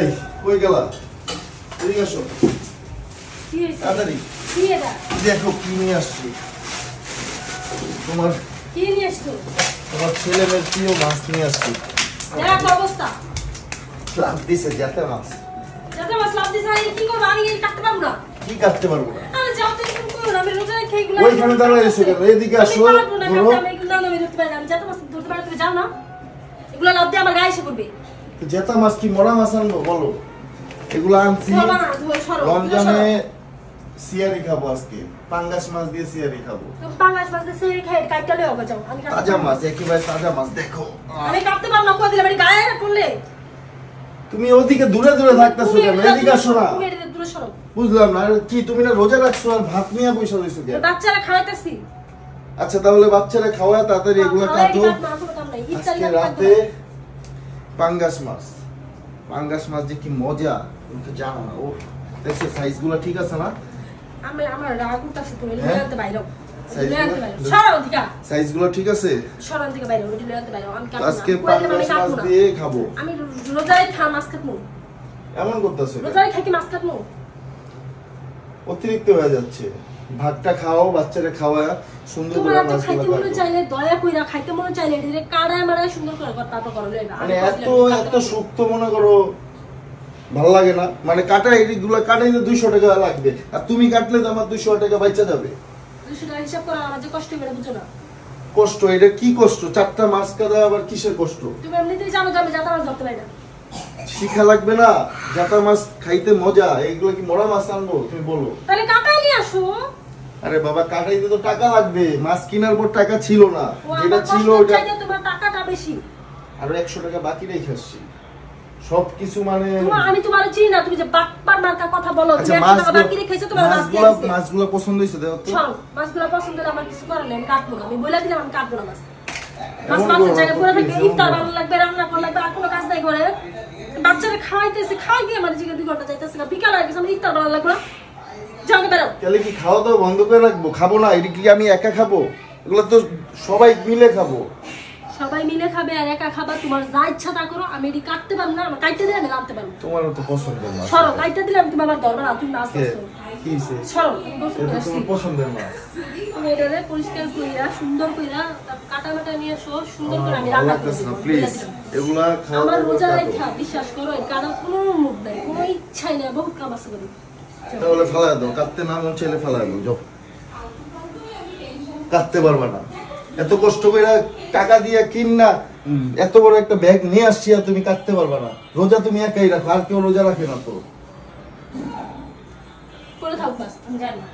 এই কই গেলা? এদিকে আসো। কি হইছে? তাড়াতাড়ি। কি এটা? দেখো কি নিয়ে আসছি। তোমার কি নিয়ে আসছো? তোমার ছেলে মেয়ের প্রিয় মাছ নিয়ে আসছি। দেখ অবস্থা। লাভ দিছে জাতে মাছ। জাতে মাছ লাভ দিছে আর কি করব? আমি এই কাটতে পারবো না। কি কাটতে পারবো না? আরে যাও তো এরকম করো না। আমি রোজা রেখে এগুলো ওইখানে দাঁড়ায় এসে কেন? এদিকে আসো। আমি পারবো না কাটতে, আমি এগুলো আমি ধরতে পারি না। আমি জাতে মাছ ধরতে পারি, তুমি যাও না। এগুলো লাভ দিয়ে আমার গায়ে এসে পড়বে। জেতা মাছ কি মরা মাছ আনবো বলো? এগুলো আনছি ধরবা না, ধরে সরো। রমজানে সিয়ারি খাবো আজকে। পাঙ্গাস মাছ দিয়ে সিয়ারি খাবো। তুমি পাঙ্গাস মাছ দিয়ে সিয়ারি খাই কাটতে লয়ে হবে যাও। আমি তাজা মাছ, একেবারে তাজা মাছ। দেখো আমি কাটতে পারবো না, কই দিলে আমার গায়ে পড়লে। তুমি ওদিকে দূরে দূরে থাকতেছো কেন? এদিকে আসো না। তুমি এদিকে দূরে সরো। বুঝলাম না। আর কি তুমি না রোজা রাখছো আর ভাত নিয়ে বসে রইছো কেন? বাচ্চারা খাওয়াইতেছি। আচ্ছা তাহলে বাচ্চারা খাওয়া, তাড়াতাড়ি এগুলো কাটো। আজকে রাতে পাঙ্গাস মাছ। পাঙ্গাস মাছ যে কি মজা তুমি তো জানো না। ও দেখছো সাইজগুলো ঠিক আছে না? আমি আমার রাগ উঠতাছে, তুমি হ্যাঁ? লইতে বাইরো। সাইজগুলো লইতে বাইরো। সরো দিকা। সাইজগুলো ঠিক আছে? সরো দিকা বাইরো, ওটি লইতে বাইরো। আমি কাটবো না। আজকে পাঙ্গাস মাছ দিয়ে খাবো। আমি রোজায় খা মাছ কাটমু। এমন করতেছো? রোজায় খাই কি মাছ কাটমু? অতিরিক্ত হয়ে যাচ্ছে। ভাতটা খাও, বাচ্চারা খাওয়া, সুন্দর করে তোমার তো মাছগুলো খাইতে মনে কাটো। চাইলে দয়া কইরা খাইতে মনে চাইলে এদিকে কাড়ায় মারায় সুন্দর করে তারপর করো লইবা। মানে এত শক্ত মনে করো ভালো লাগে না। মানে কাটা এইগুলো কাটাইলে 200 টাকা লাগবে, আর তুমি কাটলে তো আমার 200 টাকা বাইচা যাবে। 200 টাকা হিসাব করো, আমার যে কষ্ট করে বুঝো না। কষ্ট? এটা কি কষ্ট? 4টা মাছ কাটা আবার কিসের কষ্ট? তুমি এমনিতেই জানো যে আমি জাতা মাছ ধরতে পারি না। শিখা লাগবে না? জাতা মাছ খাইতে মজা। এইগুলো কি মরা মাছ আনবো তুমি বলো? তাহলে কাটাই নিয়ে আসো। আরে বাবা কাটাইতে তো টাকা লাগবে। মাছ কেনার পর টাকা ছিল না, যেটা ছিল ওটা তোমার টাকাটা বেশি। আরো 100 টাকা বাকি রেখে আসছি। সবকিছু মানে আমি তোমার চিনি না, তুমি যে বাকবার মার্কা কথা বলো। আচ্ছা, তুমি 100 টাকা বাকি রেখেছো, তোমার মাছ দিয়ে দিছি। মাছগুলো পছন্দ হইছে? দেখো তো মাছগুলো পছন্দ হলে আমার কিছু করার নেই, আমি কাটবো না। আমি বলে দিলাম আমি কাটবো না মাছ। মাছের জায়গায় পড়ে থাকে, ইফতার ভালো লাগবে, রান্না করা লাগবে, আর কোনো কাজ নাই করে। বাচ্চারা খাওয়াইতেছে, খাওয়াই দিয়ে আমার জিগে 2 ঘন্টা যাইতেছে না, বিকাল হয়ে গেছে, আমি ইফতার ভালো লাগবে না। যাও বেরো। তাহলে কি খাওয়া দাওয়া বন্ধ করে রাখবো? খাবো না? এটা কি আমি একা খাবো? এগুলো তো সবাই মিলে খাবো। সবাই মিলে খাবে আর একা খাবা, তোমার যা ইচ্ছা তা করো। আমি এটি কাটতে পারবো না, আমার কাটতে দিলে আমি রাখতে পারবো। তোমারও তো পছন্দের মাছ। সরো, কাটতে দিলে আমি তোমার ধরবে না, তুমি মাছ খাচ্ছো। কি হইছে? সরো, আমি গোসল এটা করছি। তোমার পছন্দের মাছ। তুমি এটারে পরিষ্কার কইরা সুন্দর কইরা কাটা কাটা নিয়ে এসো, সুন্দর করে আমি ভালো রান্না লাগতেছে না, করব। প্লিজ এগুলা খাওয়া আমার রোজা দাওয়া রাখা বিশ্বাস করো, এর কারণ কোনো মুখ নাই, কোনো ইচ্ছাই নাই, বহুত কাম আছে করি। তাহলে ফেলাই দাও। কাটতে না মন চাইলে ফেলাই দাও। যাও, কাটতে পারবা না। এত কষ্ট করে টাকা দিয়ে কিন না এত বড় একটা ব্যাগ নিয়ে আসছি, আর তুমি কাটতে পারবা না। রোজা তুমি একাই রাখো, আর কেউ রোজা রাখে না তো। করে থাক বাস, আমি জানি না।